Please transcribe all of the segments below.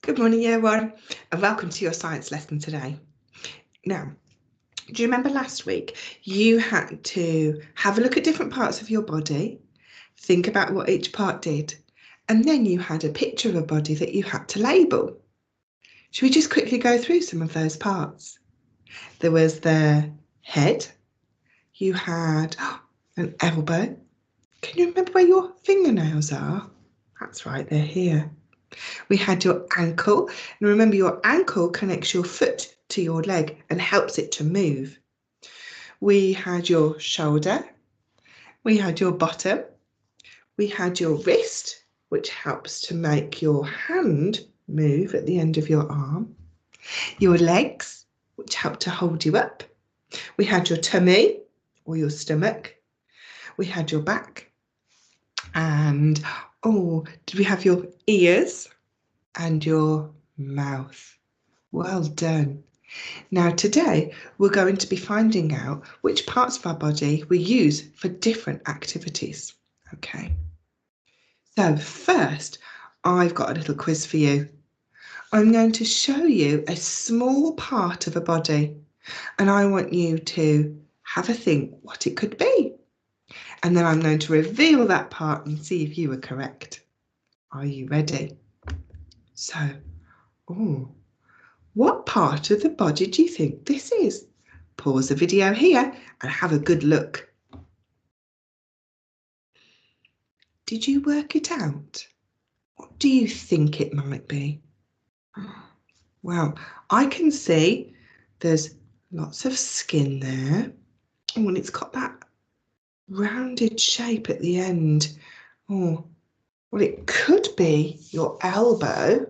Good morning, Year 1, and welcome to your science lesson today. Now, do you remember last week you had to have a look at different parts of your body, think about what each part did, and then you had a picture of a body that you had to label. Should we just quickly go through some of those parts? There was the head, you had an elbow. Can you remember where your fingernails are? That's right, they're here. We had your ankle, and remember your ankle connects your foot to your leg and helps it to move. We had your shoulder, we had your bottom, we had your wrist, which helps to make your hand move at the end of your arm, your legs, which help to hold you up. We had your tummy or your stomach, we had your back, and did we have your ears and your mouth? Well done. Now today we're going to be finding out which parts of our body we use for different activities. Okay. So first, I've got a little quiz for you. I'm going to show you a small part of a body and I want you to have a think what it could be. And then I'm going to reveal that part and see if you were correct. Are you ready? So, what part of the body do you think this is? Pause the video here and have a good look. Did you work it out? What do you think it might be? Well, I can see there's lots of skin there. Oh, and it's got that rounded shape at the end. Oh, well, it could be your elbow.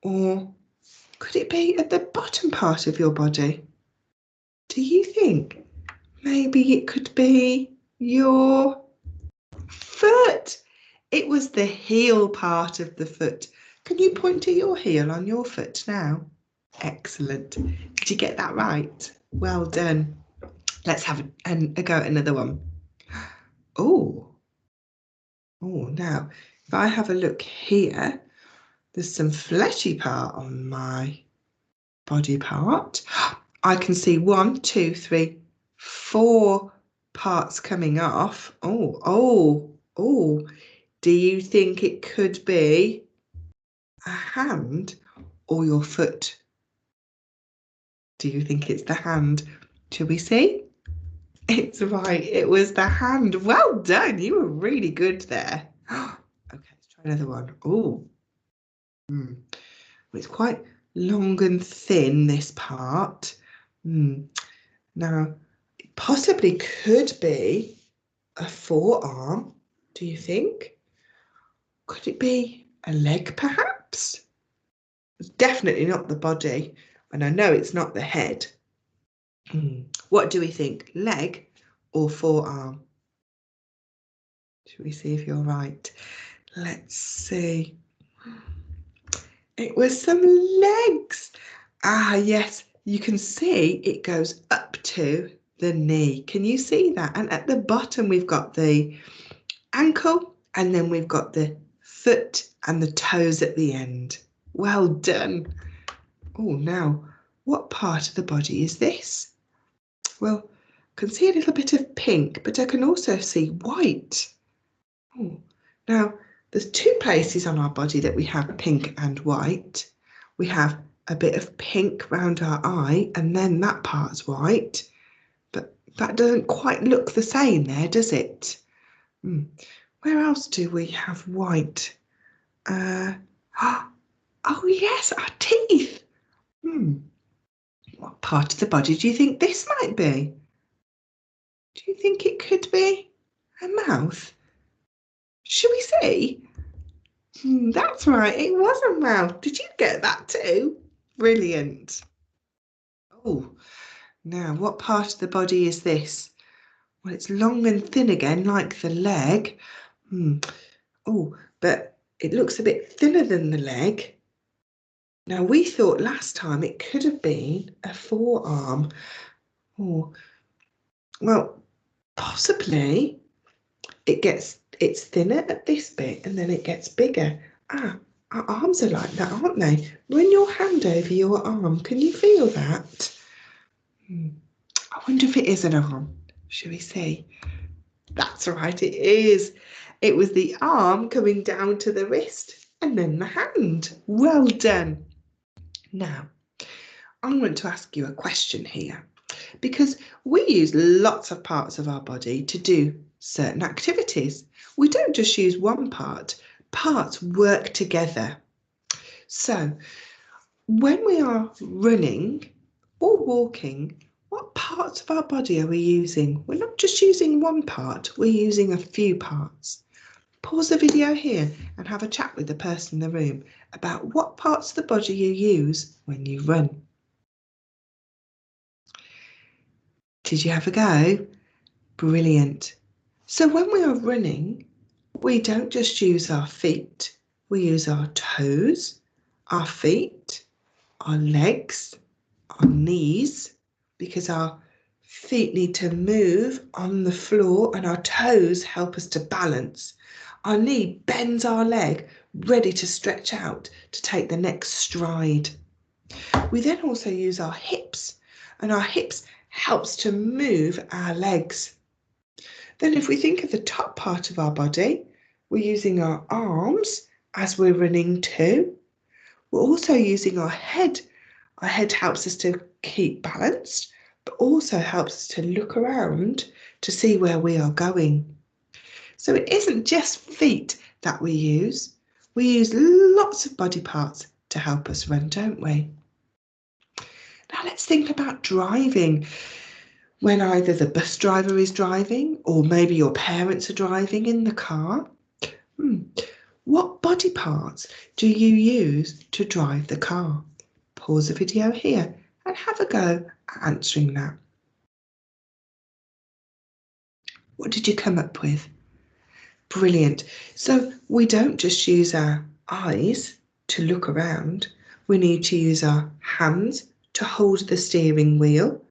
Or could it be at the bottom part of your body? Do you think maybe it could be your foot? It was the heel part of the foot. Can you point to your heel on your foot now? Excellent. Did you get that right? Well done. Let's have a go at another one. Now, if I have a look here, there's some fleshy part on my body part. I can see 1, 2, 3, 4 parts coming off. Do you think it could be a hand or your foot? Do you think it's the hand? Shall we see? It's right, it was the hand. Well done, you were really good there. Okay, let's try another one. It's quite long and thin, this part. Now, it possibly could be a forearm, do you think? Could it be a leg, perhaps? It's definitely not the body, and I know it's not the head. What do we think, leg or forearm? Should we see if you're right? Let's see. It was some legs. Yes, you can see it goes up to the knee. Can you see that? And at the bottom, we've got the ankle, and then we've got the foot and the toes at the end. Well done. Now, what part of the body is this? Well, I can see a little bit of pink, but I can also see white. Now, there's 2 places on our body that we have pink and white. We have a bit of pink round our eye, and then that part's white. But that doesn't quite look the same there, does it? Where else do we have white? Oh yes, our teeth. What part of the body do you think this might be? Do you think it could be a mouth? Should we see? That's right, it was a mouth. Did you get that too? Brilliant. Now what part of the body is this? Well, it's long and thin again, like the leg. But it looks a bit thinner than the leg. Now, we thought last time it could have been a forearm. Well, possibly it's thinner at this bit and then it gets bigger. Our arms are like that, aren't they? Run your hand over your arm. Can you feel that? I wonder if it is an arm. Shall we see? That's right, it is. It was the arm coming down to the wrist and then the hand. Well done. Now, I want to ask you a question here because we use lots of parts of our body to do certain activities. We don't just use one part. Parts work together. So, when we are running or walking, what parts of our body are we using? We're not just using one part, we're using a few parts. Pause the video here and have a chat with the person in the room about what parts of the body you use when you run. Did you have a go? Brilliant. So when we are running, we don't just use our feet, we use our toes, our feet, our legs, our knees, because our feet need to move on the floor and our toes help us to balance. Our knee bends our leg, ready to stretch out to take the next stride. We then also use our hips, and our hips helps to move our legs. Then if we think of the top part of our body, we're using our arms as we're running too. We're also using our head. Our head helps us to keep balanced, but also helps us to look around to see where we are going. So it isn't just feet that we use. We use lots of body parts to help us run, don't we? Now let's think about driving. When either the bus driver is driving or maybe your parents are driving in the car. What body parts do you use to drive the car? Pause the video here and have a go at answering that. What did you come up with? Brilliant. So we don't just use our eyes to look around. We need to use our hands to hold the steering wheel.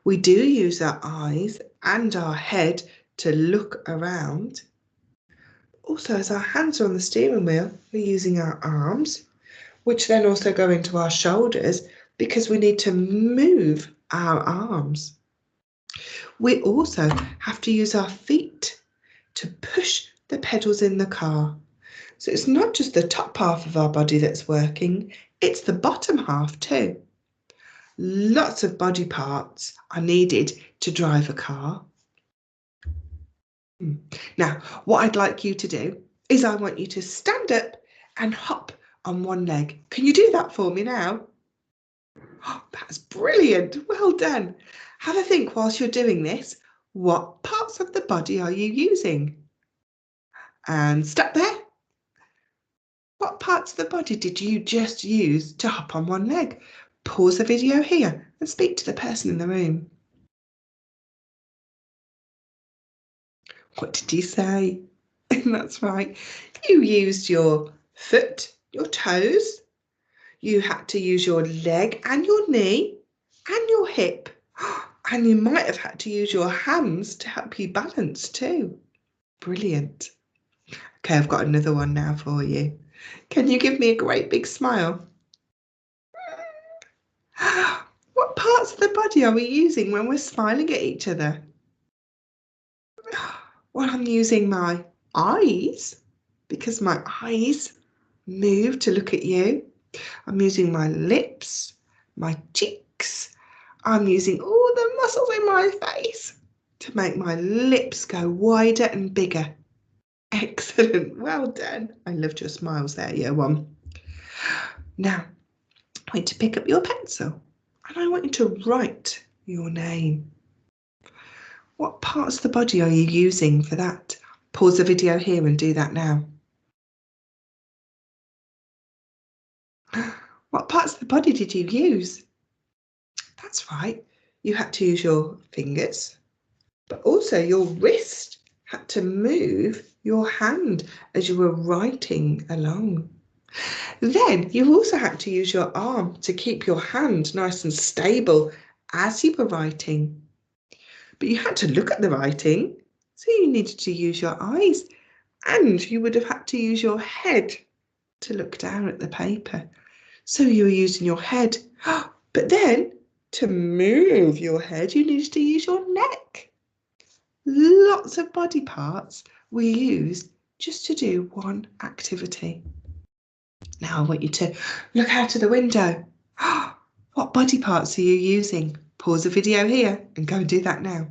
We do use our eyes and our head to look around. Also, as our hands are on the steering wheel, we're using our arms, which then also go into our shoulders because we need to move our arms. We also have to use our feet to push the pedals in the car. So it's not just the top half of our body that's working, it's the bottom half too. Lots of body parts are needed to drive a car. Now, what I'd like you to do is I want you to stand up and hop on one leg. Can you do that for me now? Oh, that's brilliant. Well done. Have a think whilst you're doing this. What parts of the body are you using? And stop there. What parts of the body did you just use to hop on one leg? Pause the video here and speak to the person in the room. What did you say? That's right. You used your foot, your toes. You had to use your leg and your knee and your hip. And you might have had to use your hands to help you balance too. Brilliant. Okay, I've got another one now for you. Can you give me a great big smile? What parts of the body are we using when we're smiling at each other? Well, I'm using my eyes because my eyes move to look at you. I'm using my lips, my cheeks. I'm using all the muscles in my face to make my lips go wider and bigger. Excellent, well done. I loved your smiles there, Year 1. Now, I want to pick up your pencil and I want you to write your name. What parts of the body are you using for that? Pause the video here and do that now. What parts of the body did you use? That's right, you had to use your fingers, but also your wrist had to move your hand as you were writing along. Then you also had to use your arm to keep your hand nice and stable as you were writing. But you had to look at the writing, so you needed to use your eyes and you would have had to use your head to look down at the paper. So you were using your head. But then to move your head, you needed to use your neck. Lots of body parts were used just to do one activity. Now I want you to look out of the window. What body parts are you using? Pause the video here and go and do that now.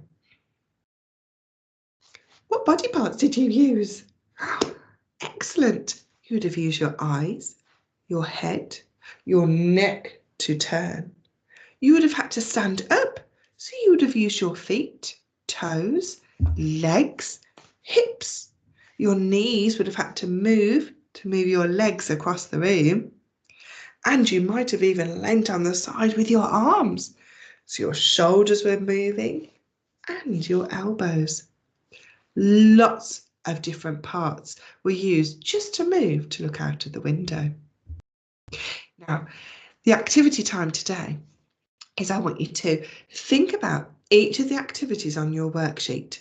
What body parts did you use? Excellent. You would have used your eyes, your head, your neck to turn. You would have had to stand up, so you would have used your feet, toes, legs, hips. Your knees would have had to move your legs across the room. And you might have even leant on the side with your arms. So your shoulders were moving and your elbows. Lots of different parts were used just to move to look out of the window. Now, the activity time today is I want you to think about each of the activities on your worksheet,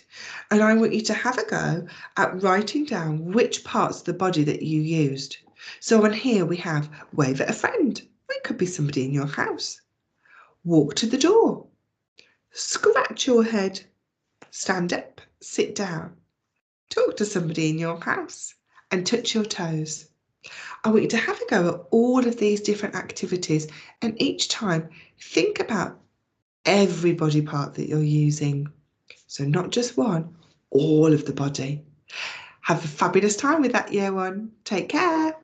and I want you to have a go at writing down which parts of the body that you used. So on here we have wave at a friend. It could be somebody in your house. Walk to the door. Scratch your head. Stand up, sit down. Talk to somebody in your house and touch your toes. I want you to have a go at all of these different activities, and each time think about every body part that you're using. So not just one, all of the body. Have a fabulous time with that, Year 1. Take care.